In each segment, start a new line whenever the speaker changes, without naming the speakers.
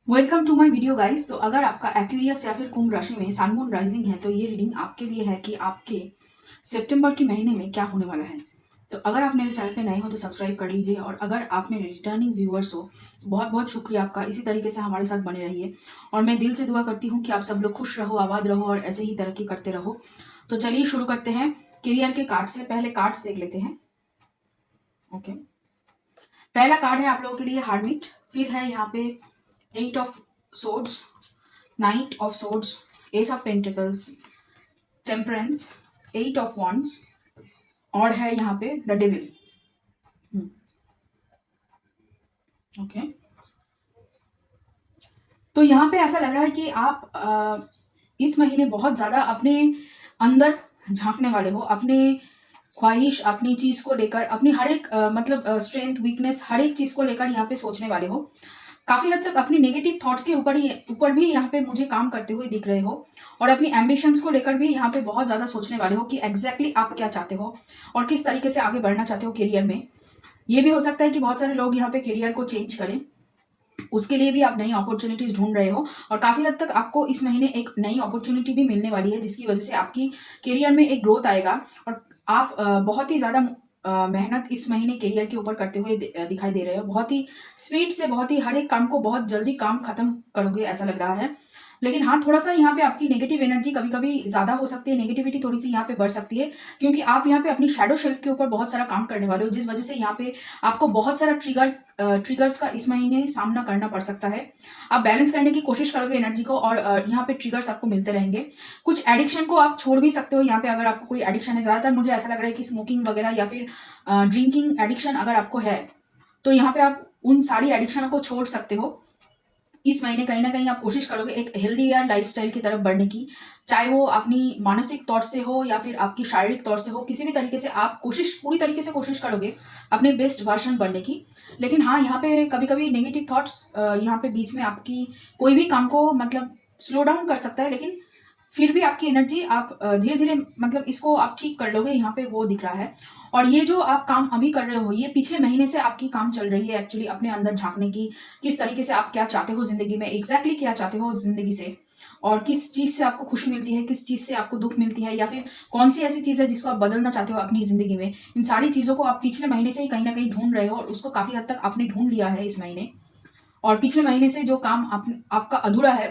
Welcome to my video guys. तो अगर आपका एक्वेरियस या फिर कुंभ राशि में सन मून राइजिंग है तो ये रीडिंग आपके लिए है कि आपके सितंबर के महीने में क्या होने वाला है। तो अगर आप मेरे चैनल पे नए हो तो सब्सक्राइब कर लीजिए, और अगर आप मेरे रिटर्निंग व्यूअर्स हो बहुत बहुत शुक्रिया आपका। इसी तरीके से हमारे साथ बने रहिए और मैं दिल से दुआ करती हूँ कि आप सब लोग खुश रहो, आबाद रहो और ऐसे ही तरक्की करते रहो। तो चलिए शुरू करते हैं करियर के कार्ड से। पहले कार्ड्स देख लेते हैं। ओके, पहला कार्ड है आप लोगों के लिए हार्मिट। फिर है यहाँ पे eight of swords, knight of swords, ace of pentacles, temperance, eight of wands और है यहाँ पे द डेविल। ओके, तो यहाँ पे ऐसा लग रहा है कि आप इस महीने बहुत ज्यादा अपने अंदर झांकने वाले हो, अपने ख्वाहिश, अपनी चीज को लेकर, अपनी हर एक मतलब स्ट्रेंथ वीकनेस हर एक चीज को लेकर यहाँ पे सोचने वाले हो। काफी हद तक अपनी नेगेटिव थॉट्स के ऊपर भी यहाँ पे मुझे काम करते हुए दिख रहे हो, और अपनी एम्बिशंस को लेकर भी यहाँ पे बहुत ज्यादा सोचने वाले हो कि एग्जैक्टली आप क्या चाहते हो और किस तरीके से आगे बढ़ना चाहते हो करियर में। ये भी हो सकता है कि बहुत सारे लोग यहाँ पे करियर को चेंज करें, उसके लिए भी आप नई अपॉर्चुनिटीज ढूंढ रहे हो, और काफी हद तक आपको इस महीने एक नई अपॉर्चुनिटी भी मिलने वाली है जिसकी वजह से आपकी करियर में एक ग्रोथ आएगा। और आप बहुत ही ज्यादा मेहनत इस महीने करियर के ऊपर करते हुए दिखाई दे रहे हो। बहुत ही स्पीड से, बहुत ही हर एक काम को बहुत जल्दी काम खत्म करोगे ऐसा लग रहा है। लेकिन हाँ, थोड़ा सा यहाँ पे आपकी नेगेटिव एनर्जी कभी कभी ज्यादा हो सकती है, नेगेटिविटी थोड़ी सी यहाँ पे बढ़ सकती है, क्योंकि आप यहाँ पे अपनी शैडो शेल्फ के ऊपर बहुत सारा काम करने वाले हो, जिस वजह से यहाँ पे आपको बहुत सारा ट्रिगर्स का इस महीने सामना करना पड़ सकता है। आप बैलेंस करने की कोशिश करोगे एनर्जी को, और यहाँ पे ट्रिगर्स आपको मिलते रहेंगे। कुछ एडिक्शन को आप छोड़ भी सकते हो यहाँ पे, अगर आपको कोई एडिक्शन है। ज्यादातर मुझे ऐसा लग रहा है कि स्मोकिंग वगैरह या फिर ड्रिंकिंग एडिक्शन अगर आपको है तो यहाँ पे आप उन सारी एडिक्शन को छोड़ सकते हो। इस महीने कहीं ना कहीं आप कोशिश करोगे एक हेल्दी या लाइफस्टाइल की तरफ बढ़ने की, चाहे वो अपनी मानसिक तौर से हो या फिर आपकी शारीरिक तौर से हो। किसी भी तरीके से आप कोशिश, पूरी तरीके से कोशिश करोगे अपने बेस्ट वर्जन बनने की। लेकिन हाँ, यहाँ पे कभी कभी नेगेटिव थॉट्स यहाँ पे बीच में आपकी कोई भी काम को मतलब स्लो डाउन कर सकता है, लेकिन फिर भी आपकी एनर्जी आप धीरे धीरे मतलब इसको आप ठीक कर लोगे, यहाँ पे वो दिख रहा है। और ये जो आप काम अभी कर रहे हो, ये पिछले महीने से आपकी काम चल रही है एक्चुअली, अपने अंदर झांकने की, किस तरीके से आप क्या चाहते हो जिंदगी में, एग्जैक्टली क्या चाहते हो जिंदगी से, और किस चीज से आपको खुशी मिलती है, किस चीज से आपको दुख मिलती है, या फिर कौन सी ऐसी चीज है जिसको आप बदलना चाहते हो अपनी जिंदगी में। इन सारी चीजों को आप पिछले महीने से ही कहीं ना कहीं ढूंढ रहे हो, और उसको काफी हद तक आपने ढूंढ लिया है इस महीने। और पिछले महीने से जो काम आपका अधूरा है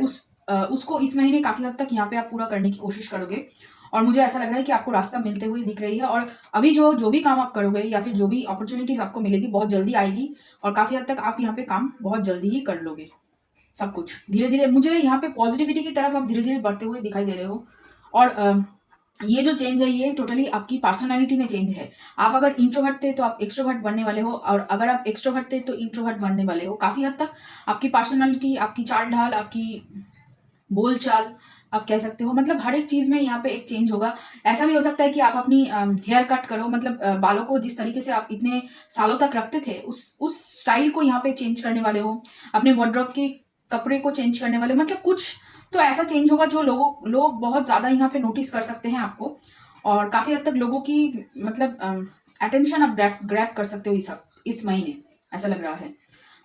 उसको इस महीने काफी हद तक यहाँ पे आप पूरा करने की कोशिश करोगे। और मुझे ऐसा लग रहा है कि आपको रास्ता मिलते हुए दिख रही है, और अभी जो जो भी काम आप करोगे या फिर जो भी अपॉर्चुनिटीज आपको मिलेगी बहुत जल्दी आएगी, और काफी हद तक आप यहाँ पे काम बहुत जल्दी ही कर लोगे। सब कुछ धीरे धीरे, मुझे यहाँ पे पॉजिटिविटी की तरफ आप धीरे धीरे बढ़ते हुए दिखाई दे रहे हो। और ये जो चेंज है ये टोटली आपकी पर्सनालिटी में चेंज है। आप अगर इंट्रोवर्ट थे तो आप एक्सट्रोवर्ट बनने वाले हो, और अगर आप एक्सट्रोवर्ट थे तो इंट्रोवर्ट बनने वाले हो। काफी हद तक आपकी पर्सनालिटी, आपकी चाल ढाल, आपकी बोल चाल, आप कह सकते हो, मतलब हर एक चीज में यहाँ पे एक चेंज होगा। ऐसा भी हो सकता है कि आप अपनी हेयर कट करो, मतलब बालों को जिस तरीके से आप इतने सालों तक रखते थे उस स्टाइल को यहाँ पे चेंज करने वाले हो। अपने वार्डरोब के कपड़े को चेंज करने वाले हो। मतलब कुछ तो ऐसा चेंज होगा जो लोग बहुत ज्यादा यहाँ पे नोटिस कर सकते हैं आपको, और काफी हद तक लोगों की मतलब अटेंशन आप ग्रैब कर सकते हो इस महीने, ऐसा लग रहा है।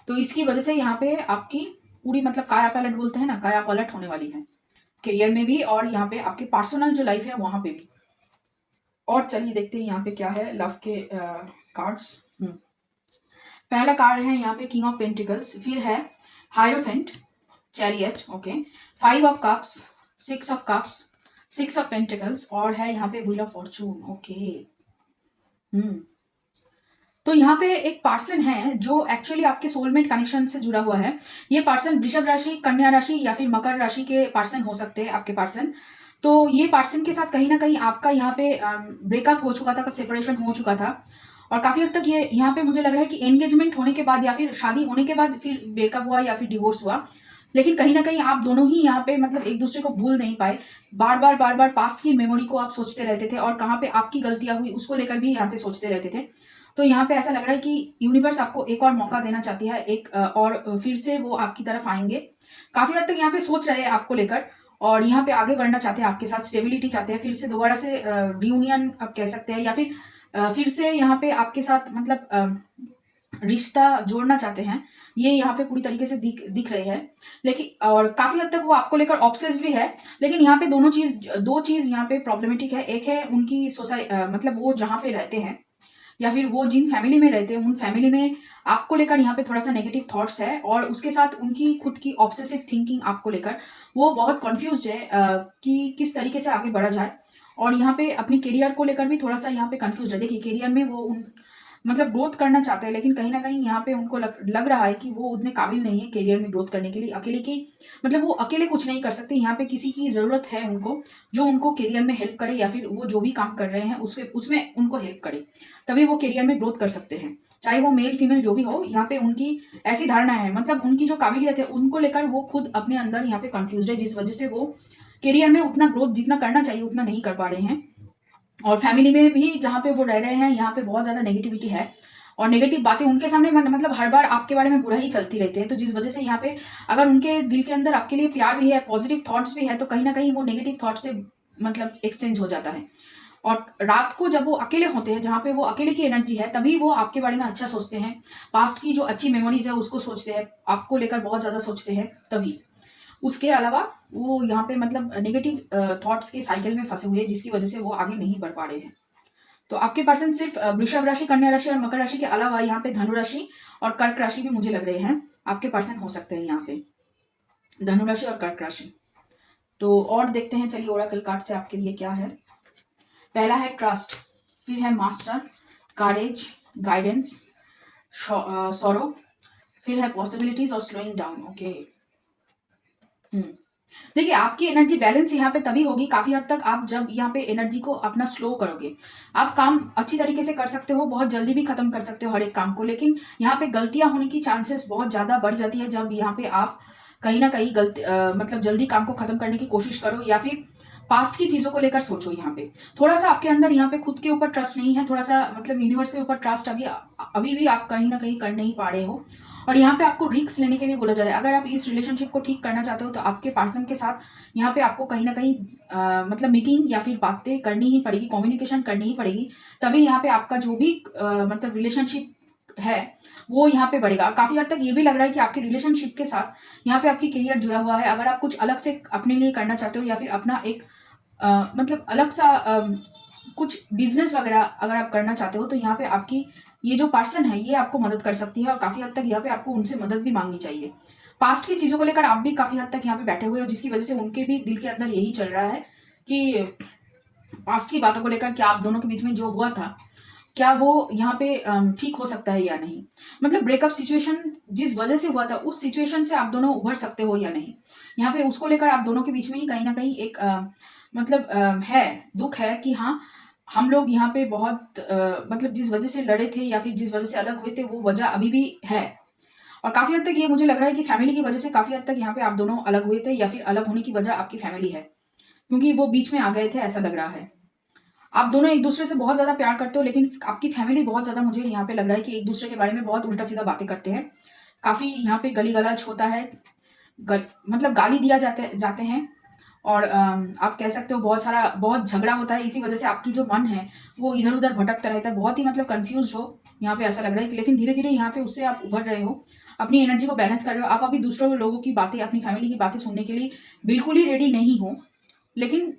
तो इसकी वजह से यहाँ पे आपकी पूरी मतलब काया पलट बोलते हैं ना, काया पलट होने वाली है करियर में भी, और यहाँ पे आपके पर्सनल जो लाइफ है वहां पे भी। और चलिए देखते हैं यहाँ पे क्या है लव के कार्ड्स। पहला कार्ड है यहाँ पे किंग ऑफ पेंटिकल्स, फिर है hierophant, chariot, okay, five of cups, six of cups, six of pentacles, और है यहाँ पे व्हील ऑफ फॉर्चून। ओके, हम्म, तो यहाँ पे एक पर्सन है जो एक्चुअली आपके सोलमेट कनेक्शन से जुड़ा हुआ है। ये पर्सन वृषभ राशि, कन्या राशि या फिर मकर राशि के पर्सन हो सकते हैं आपके पर्सन। तो ये पर्सन के साथ कहीं ना कहीं आपका यहाँ पे ब्रेकअप हो चुका था, सेपरेशन हो चुका था, और काफी हद तक ये यहाँ पे मुझे लग रहा है कि एंगेजमेंट होने के बाद या फिर शादी होने के बाद फिर ब्रेकअप हुआ या फिर डिवोर्स हुआ। लेकिन कहीं ना कहीं आप दोनों ही यहाँ पे मतलब एक दूसरे को भूल नहीं पाए। बार बार पास्ट की मेमोरी को आप सोचते रहते थे, और कहाँ पे आपकी गलतियां हुई उसको लेकर भी यहाँ पे सोचते रहते थे। तो यहाँ पे ऐसा लग रहा है कि यूनिवर्स आपको एक और मौका देना चाहती है, एक और फिर से वो आपकी तरफ आएंगे। काफी हद तक यहाँ पे सोच रहे हैं आपको लेकर, और यहाँ पे आगे बढ़ना चाहते हैं आपके साथ, स्टेबिलिटी चाहते हैं, फिर से दोबारा से रियूनियन आप कह सकते हैं, या फिर फिर से यहाँ पे आपके साथ मतलब रिश्ता जोड़ना चाहते हैं, ये यहाँ पे पूरी तरीके से दिख रहे हैं। लेकिन और काफ़ी हद तक वो आपको लेकर ऑब्सेस्ड भी है, लेकिन यहाँ पे दो चीज़ यहाँ पे प्रॉब्लमेटिक है। एक है उनकी मतलब वो जहाँ पे रहते हैं या फिर वो जिन फैमिली में रहते हैं, उन फैमिली में आपको लेकर यहाँ पे थोड़ा-सा नेगेटिव थॉट्स है, और उसके साथ उनकी खुद की ऑब्सेसिव थिंकिंग आपको लेकर, वो बहुत कन्फ्यूज़्ड है कि किस तरीके से आगे बढ़ा जाए। और यहाँ पे अपनी करियर को लेकर भी थोड़ा-सा यहाँ पे कन्फ्यूज़्ड है। देखिए, करियर में वो मतलब ग्रोथ करना चाहते हैं, लेकिन कहीं न कहीं यहाँ पे उनको लग रहा है कि वो उतने काबिल नहीं है करियर में ग्रोथ करने के लिए। अकेले की मतलब वो अकेले कुछ नहीं कर सकते, यहाँ पे किसी की ज़रूरत है उनको, जो उनको करियर में हेल्प करे, या फिर वो जो भी काम कर रहे हैं उसमें उनको हेल्प करे। तभी वो करियर में ग्रोथ कर सकते हैं। चाहे वो मेल फीमेल जो भी हो, यहाँ पे उनकी ऐसी धारणा है, मतलब उनकी जो काबिलियत है उनको लेकर वो खुद अपने अंदर यहाँ पे कन्फ्यूज़्ड है, जिस वज़ह से वो करियर में उतना ग्रोथ जितना करना चाहिए उतना नहीं कर पा रहे हैं। और फैमिली में भी जहाँ पे वो रह रहे हैं, यहाँ पे बहुत ज़्यादा नेगेटिविटी है, और नेगेटिव बातें उनके सामने मतलब हर बार आपके बारे में बुरा ही चलती रहती है। तो जिस वजह से यहाँ पे अगर उनके दिल के अंदर आपके लिए प्यार भी है, पॉजिटिव थॉट्स भी है, तो कहीं न कहीं वो नेगेटिव थॉट्स से मतलब एक्सचेंज हो जाता है। और रात को जब वो अकेले होते हैं, जहाँ पे वो अकेले की एनर्जी है, तभी वो आपके बारे में अच्छा सोचते हैं। पास्ट की जो अच्छी मेमोरीज़ है उसको सोचते हैं, आपको लेकर बहुत ज़्यादा सोचते हैं तभी। उसके अलावा वो यहाँ पे मतलब नेगेटिव थॉट्स के साइकिल में फँसे हुए हैं, जिसकी वजह से वो आगे नहीं बढ़ पा रहे हैं। तो आपके पर्सन सिर्फ वृषभ राशि, कन्या राशि और मकर राशि के अलावा यहाँ पे धनु राशि और कर्क राशि भी मुझे लग रहे हैं आपके पर्सन हो सकते हैं यहाँ पे, धनु राशि और कर्क राशि। तो और देखते हैं, चलिए ओरेकल कार्ड से आपके लिए क्या है। पहला है ट्रस्ट, फिर है मास्टर, करेज, गाइडेंस, सॉरो, फिर है पॉसिबिलिटीज और स्लोइंग डाउन। ओके। देखिए, आपकी एनर्जी बैलेंस यहाँ पे तभी होगी काफ़ी हद तक, आप जब यहाँ पे एनर्जी को अपना स्लो करोगे। आप काम अच्छी तरीके से कर सकते हो, बहुत जल्दी भी खत्म कर सकते हो हर एक काम को, लेकिन यहाँ पे गलतियाँ होने की चांसेस बहुत ज़्यादा बढ़ जाती है जब यहाँ पे आप कहीं ना कहीं मतलब जल्दी काम को खत्म करने की कोशिश करो, या फिर पास्ट की चीज़ों को लेकर सोचो। यहाँ पे थोड़ा सा आपके अंदर यहाँ पे खुद के ऊपर ट्रस्ट नहीं है, थोड़ा सा मतलब यूनिवर्स के ऊपर ट्रस्ट अभी भी आप कहीं ना कहीं कर नहीं पा रहे हो, और यहाँ पे आपको रिस्क लेने के लिए बोला जा रहा है। अगर आप इस रिलेशनशिप को ठीक करना चाहते हो, तो आपके पर्सन के साथ यहाँ पे आपको कहीं ना कहीं मतलब मीटिंग या फिर बातें करनी ही पड़ेगी, कम्युनिकेशन करनी ही पड़ेगी, तभी यहाँ पे आपका जो भी मतलब रिलेशनशिप है वो यहाँ पे बढ़ेगा। काफ़ी हद तक ये भी लग रहा है कि आपके रिलेशनशिप के साथ यहाँ पे आपकी करियर जुड़ा हुआ है। अगर आप कुछ अलग से अपने लिए करना चाहते हो, या फिर अपना एक मतलब अलग सा कुछ बिजनेस वगैरह अगर आप करना चाहते हो, तो यहाँ पे आपकी ये जो पर्सन है ये आपको मदद कर सकती है, और काफ़ी हद तक यहाँ पे आपको उनसे मदद भी मांगनी चाहिए। पास्ट की चीज़ों को लेकर आप भी काफ़ी हद तक यहाँ पे बैठे हुए हो, जिसकी वजह से उनके भी दिल के अंदर यही चल रहा है कि पास्ट की बातों को लेकर क्या आप दोनों के बीच में जो हुआ था, क्या वो यहाँ पे ठीक हो सकता है या नहीं। मतलब ब्रेकअप सिचुएशन जिस वजह से हुआ था, उस सिचुएशन से आप दोनों उभर सकते हो या नहीं, यहाँ पे उसको लेकर आप दोनों के बीच में ही कहीं ना कहीं एक मतलब है, दुख है कि हाँ, हम लोग यहाँ पे बहुत मतलब जिस वजह से लड़े थे या फिर जिस वजह से अलग हुए थे, वो वजह अभी भी है। और काफ़ी हद तक ये मुझे लग रहा है कि फैमिली की वजह से काफ़ी हद तक यहाँ पे आप दोनों अलग हुए थे, या फिर अलग होने की वजह आपकी फैमिली है, क्योंकि वो बीच में आ गए थे, ऐसा लग रहा है। आप दोनों एक दूसरे से बहुत ज़्यादा प्यार करते हो, लेकिन आपकी फैमिली बहुत ज़्यादा, मुझे यहाँ पे लग रहा है कि एक दूसरे के बारे में बहुत उल्टा सीधा बातें करते हैं। काफ़ी यहाँ पे गली गलौज होता है, मतलब गाली दिया जाते हैं, और आप कह सकते हो बहुत झगड़ा होता है। इसी वजह से आपकी जो मन है वो इधर उधर भटकता रहता है, बहुत ही मतलब कंफ्यूज हो यहाँ पे, ऐसा लग रहा है लेकिन धीरे धीरे यहाँ पे उससे आप उभर रहे हो, अपनी एनर्जी को बैलेंस कर रहे हो। आप अभी दूसरों लोगों की बातें, अपनी फैमिली की बातें सुनने के लिए बिल्कुल ही रेडी नहीं हो, लेकिन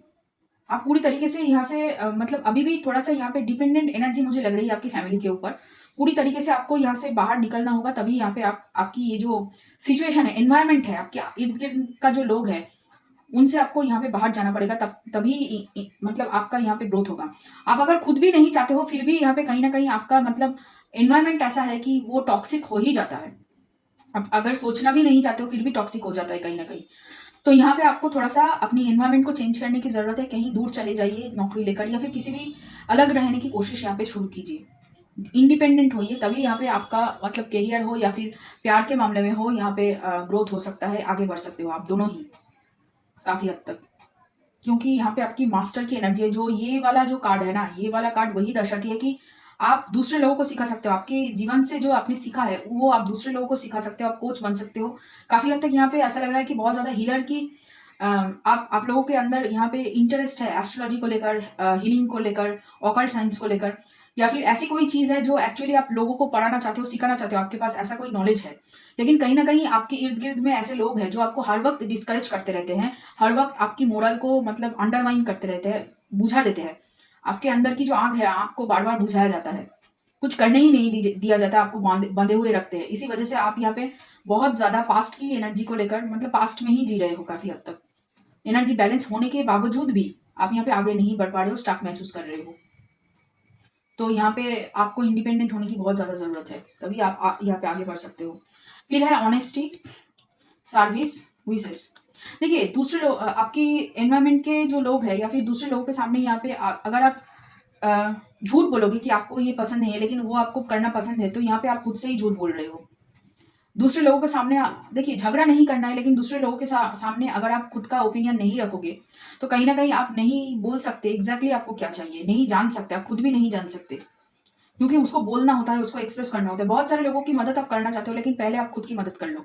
आप पूरी तरीके से यहाँ से मतलब अभी भी थोड़ा सा यहाँ पे डिपेंडेंट एनर्जी मुझे लग रही है आपकी फैमिली के ऊपर। पूरी तरीके से आपको यहाँ से बाहर निकलना होगा, तभी यहाँ पे आपकी ये जो सिचुएशन है, एनवायरमेंट है, आपके इर्द गिर्द का जो लोग है, उनसे आपको यहाँ पे बाहर जाना पड़ेगा, तभी मतलब आपका यहाँ पे ग्रोथ होगा। आप अगर खुद भी नहीं चाहते हो, फिर भी यहाँ पे कहीं ना कहीं आपका मतलब एनवायरमेंट ऐसा है कि वो टॉक्सिक हो ही जाता है। आप अगर सोचना भी नहीं चाहते हो, फिर भी टॉक्सिक हो जाता है कहीं ना कहीं। तो यहाँ पे आपको थोड़ा सा अपनी एनवायरमेंट को चेंज करने की ज़रूरत है। कहीं दूर चले जाइए नौकरी लेकर, या फिर किसी भी अलग रहने की कोशिश यहाँ पे शुरू कीजिए, इंडिपेंडेंट होइए, तभी यहाँ पे आपका मतलब करियर हो या फिर प्यार के मामले में हो, यहाँ पे ग्रोथ हो सकता है, आगे बढ़ सकते हो आप दोनों ही काफ़ी हद तक। क्योंकि यहाँ पे आपकी मास्टर की एनर्जी है, जो ये वाला जो कार्ड है ना, ये वाला कार्ड वही दर्शाती है कि आप दूसरे लोगों को सिखा सकते हो। आपके जीवन से जो आपने सीखा है वो आप दूसरे लोगों को सिखा सकते हो, आप कोच बन सकते हो। काफ़ी हद तक यहाँ पे ऐसा लग रहा है कि बहुत ज़्यादा हीलर की आप लोगों के अंदर यहाँ पे इंटरेस्ट है, एस्ट्रोलॉजी को लेकर, हीलिंग को लेकर, ऑकल्ट साइंस को लेकर। या फिर ऐसी कोई चीज़ है जो एक्चुअली आप लोगों को पढ़ाना चाहते हो, सिखाना चाहते हो, आपके पास ऐसा कोई नॉलेज है। लेकिन कहीं न कहीं आपके इर्द-गिर्द में ऐसे लोग हैं जो आपको हर वक़्त डिस्करेज करते रहते हैं, हर वक़्त आपकी मोरल को मतलब अंडरमाइन करते रहते हैं, बुझा देते हैं। आपके अंदर की जो आग है, आग को बार-बार बुझाया जाता है। कुछ करने ही नहीं दिया जाता, आपको बंधे हुए रखते हैं। इसी वजह से आप यहाँ पे बहुत ज़्यादा पास्ट की एनर्जी को लेकर मतलब पास्ट में ही जी रहे हो काफ़ी हद तक। एनर्जी बैलेंस होने के बावजूद भी आप यहाँ पे आगे नहीं बढ़ पा रहे हो, स्टक महसूस कर रहे हो। तो यहाँ पे आपको इंडिपेंडेंट होने की बहुत ज़्यादा ज़रूरत है, तभी आप यहाँ पे आगे बढ़ सकते हो। फिर है ऑनेस्टी, सर्विस, विशेस। देखिए दूसरे लोग आपकी एनवायरनमेंट के जो लोग हैं या फिर दूसरे लोगों के सामने यहाँ पे अगर आप झूठ बोलोगे कि आपको ये पसंद है लेकिन वो आपको करना पसंद है, तो यहाँ पे आप खुद से ही झूठ बोल रहे हो। दूसरे लोगों के सामने देखिए झगड़ा नहीं करना है, लेकिन दूसरे लोगों के सामने अगर आप खुद का ओपिनियन नहीं रखोगे तो कहीं ना कहीं आप नहीं बोल सकते एग्जैक्टली आपको क्या चाहिए, नहीं जान सकते, आप खुद भी नहीं जान सकते, क्योंकि उसको बोलना होता है, उसको एक्सप्रेस करना होता है। बहुत सारे लोगों की मदद आप करना चाहते हो, लेकिन पहले आप खुद की मदद कर लो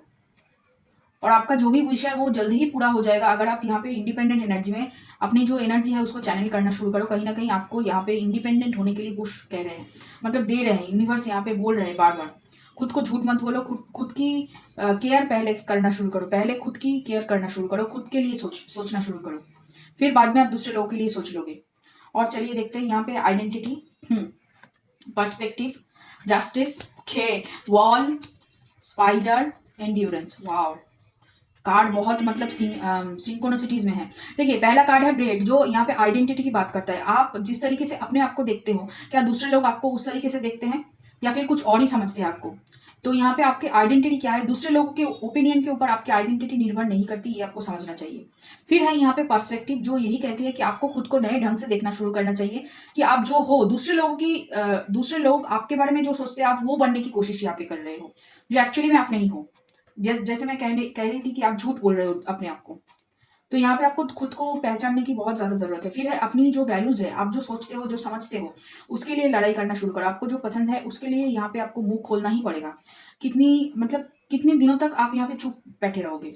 और आपका जो भी विषय है वो जल्दी ही पूरा हो जाएगा अगर आप यहाँ पे इंडिपेंडेंट एनर्जी में अपनी जो एनर्जी है उसको चैनल करना शुरू करो। कहीं ना कहीं आपको यहाँ पे इंडिपेंडेंट होने के लिए पुश कह रहे हैं, मतलब दे रहे हैं, यूनिवर्स यहाँ पे बोल रहे हैं बार बार। खुद को झूठ मत बोलो, खुद की केयर पहले करना शुरू करो, पहले खुद की केयर करना शुरू करो, खुद के लिए सोचना शुरू करो, फिर बाद में आप दूसरे लोगों के लिए सोच लोगे। और चलिए देखते हैं यहाँ पे आइडेंटिटी, पर्सपेक्टिव, जस्टिस, खे, wall, spider, endurance. Wow, card बहुत मतलब सिंक्रोनिसिटीज में है। देखिए पहला कार्ड है ब्रेड, जो यहाँ पे आइडेंटिटी की बात करता है। आप जिस तरीके से अपने आप को देखते हो, क्या दूसरे लोग आपको उस तरीके से देखते हैं या फिर कुछ और ही समझते हैं आपको? तो यहाँ पे आपकी आइडेंटिटी क्या है, दूसरे लोगों के ओपिनियन के ऊपर आपकी आइडेंटिटी निर्भर नहीं करती, ये आपको समझना चाहिए। फिर है यहाँ पे पर्सपेक्टिव, जो यही कहती है कि आपको खुद को नए ढंग से देखना शुरू करना चाहिए, कि आप जो हो दूसरे लोग आपके बारे में जो सोचते हैं आप वो बनने की कोशिश यहाँ पे कर रहे हो, जो एक्चुअली में आप नहीं हो। जैसे मैं कह रही थी कि आप झूठ बोल रहे हो अपने आप को। तो यहाँ पे आपको खुद को पहचानने की बहुत ज़्यादा ज़रूरत है। फिर है अपनी जो वैल्यूज़ है, आप जो सोचते हो, जो समझते हो, उसके लिए लड़ाई करना शुरू करो। आपको जो पसंद है उसके लिए यहाँ पे आपको मुंह खोलना ही पड़ेगा। कितने दिनों तक आप यहाँ पे चुप बैठे रहोगे?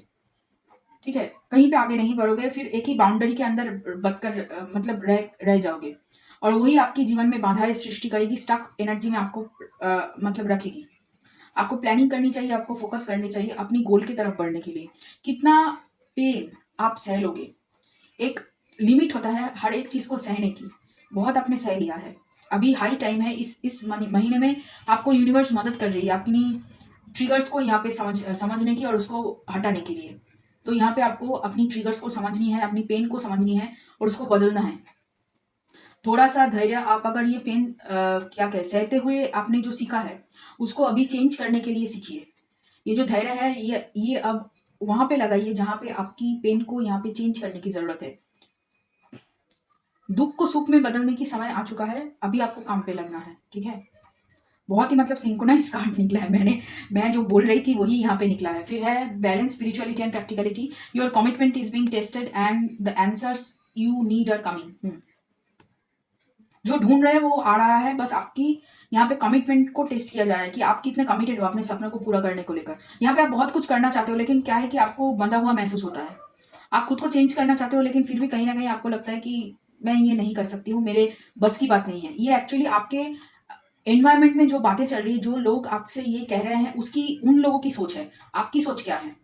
ठीक है, कहीं पे आगे नहीं बढ़ोगे, फिर एक ही बाउंड्री के अंदर बदकर मतलब रह जाओगे, और वही आपके जीवन में बाधाएं सृष्टि करेगी, स्टक एनर्जी में आपको मतलब रखेगी। आपको प्लानिंग करनी चाहिए, आपको फोकस करनी चाहिए अपनी गोल की तरफ बढ़ने के लिए। कितना पेन आप सह लोगे, एक लिमिट होता है हर एक चीज को सहने की। बहुत आपने सह लिया है, अभी हाई टाइम है, इस महीने में आपको यूनिवर्स मदद कर रही है अपनी ट्रिगर्स को यहाँ पे समझने की और उसको हटाने के लिए। तो यहाँ पे आपको अपनी ट्रिगर्स को समझनी है, अपनी पेन को समझनी है और उसको बदलना है। थोड़ा सा धैर्य, आप अगर ये पेन क्या कहे सहते हुए आपने जो सीखा है उसको अभी चेंज करने के लिए सीखिए। ये जो धैर्य है ये अब वहां पे लगाइए जहां पे आपकी पेन को यहाँ पे चेंज करने की जरूरत है। दुख को सुख में बदलने की समय आ चुका है, अभी आपको काम पे लगना है। ठीक है, बहुत ही मतलब सिंक्रोनाइज कार्ड निकला है। मैं जो बोल रही थी वही यहाँ पे निकला है। फिर है balance, spirituality and practicality. Your commitment is being tested and the answers you need are coming. जो ढूंढ रहे हैं वो आ रहा है, बस आपकी यहाँ पे कमिटमेंट को टेस्ट किया जा रहा है कि आप कितने कमिटेड हो अपने सपनों को पूरा करने को लेकर। यहाँ पे आप बहुत कुछ करना चाहते हो, लेकिन क्या है कि आपको बंधा हुआ महसूस होता है। आप खुद को चेंज करना चाहते हो, लेकिन फिर भी कहीं ना कहीं आपको लगता है कि मैं ये नहीं कर सकती हूँ, मेरे बस की बात नहीं है। ये एक्चुअली आपके एनवायरमेंट में जो बातें चल रही है, जो लोग आपसे ये कह रहे हैं, उसकी उन लोगों की सोच है। आपकी सोच क्या है,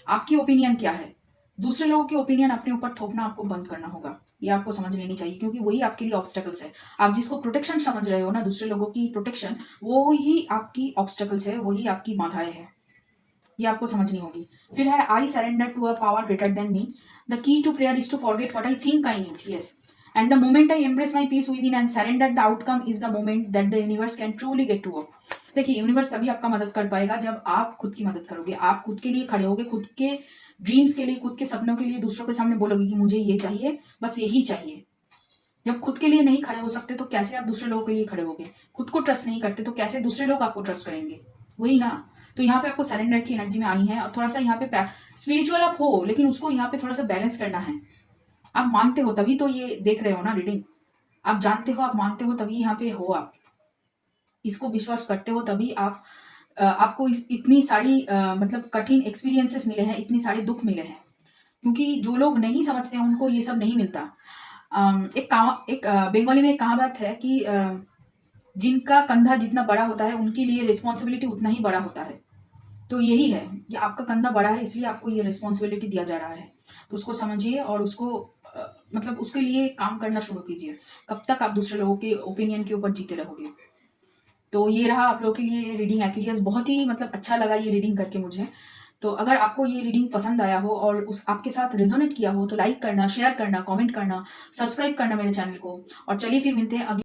आपकी ओपिनियन क्या है? दूसरे लोगों की ओपिनियन अपने ऊपर थोपना आपको बंद करना होगा, ये आपको समझ लेनी चाहिए, क्योंकि वही आपके लिए ऑब्स्टेकल्स है। आप जिसको प्रोटेक्शन समझ रहे हो ना, दूसरे लोगों की प्रोटेक्शन, वो ही आपकी ऑब्स्टेकल्स है, वही आपकी बाधाएं है, ये आपको समझनी होगी। फिर है I surrender to a power greater than me. The key to prayer is to forget what I think I need. Yes, and the moment I embrace my peace within and surrender the outcome is the moment that the universe can truly get to work. देखिए universe तभी आपका मदद कर पाएगा जब आप खुद की मदद करोगे, आप खुद के लिए खड़े होगे, खुद के ड्रीम्स के लिए, खुद के सपनों के लिए दूसरों के सामने बोलोगे कि मुझे ये चाहिए, बस यही चाहिए। जब खुद के लिए नहीं खड़े हो सकते तो कैसे आप दूसरे लोगों के लिए खड़े होगे? खुद को ट्रस्ट नहीं करते तो कैसे दूसरे लोग आपको ट्रस्ट करेंगे? वही ना। तो यहाँ पे आपको सरेंडर की एनर्जी में आनी है, और थोड़ा सा यहाँ पे स्पिरिचुअल आप हो, लेकिन उसको यहाँ पे थोड़ा सा बैलेंस करना है। आप मानते हो तभी तो ये देख रहे हो ना रीडिंग, आप जानते हो, आप मानते हो तभी यहाँ पे हो, आप इसको विश्वास करते हो तभी आप आपको इतनी सारी मतलब कठिन एक्सपीरियंसेस मिले हैं, इतने सारे दुख मिले हैं, क्योंकि जो लोग नहीं समझते हैं उनको ये सब नहीं मिलता। एक बंगाली में एक कहावत है कि जिनका कंधा जितना बड़ा होता है उनके लिए रिस्पॉन्सिबिलिटी उतना ही बड़ा होता है। तो यही है कि आपका कंधा बड़ा है इसलिए आपको ये रिस्पॉन्सिबिलिटी दिया जा रहा है। तो उसको समझिए और उसको मतलब उसके लिए काम करना शुरू कीजिए। कब तक आप दूसरे लोगों के ओपिनियन के ऊपर जीते रहोगे। तो ये रहा आप लोगों के लिए रीडिंग एक्विलियस। बहुत ही मतलब अच्छा लगा ये रीडिंग करके मुझे। तो अगर आपको ये रीडिंग पसंद आया हो और उस आपके साथ रेजोनेट किया हो तो लाइक करना, शेयर करना, कमेंट करना, सब्सक्राइब करना मेरे चैनल को। और चलिए फिर मिलते हैं अगले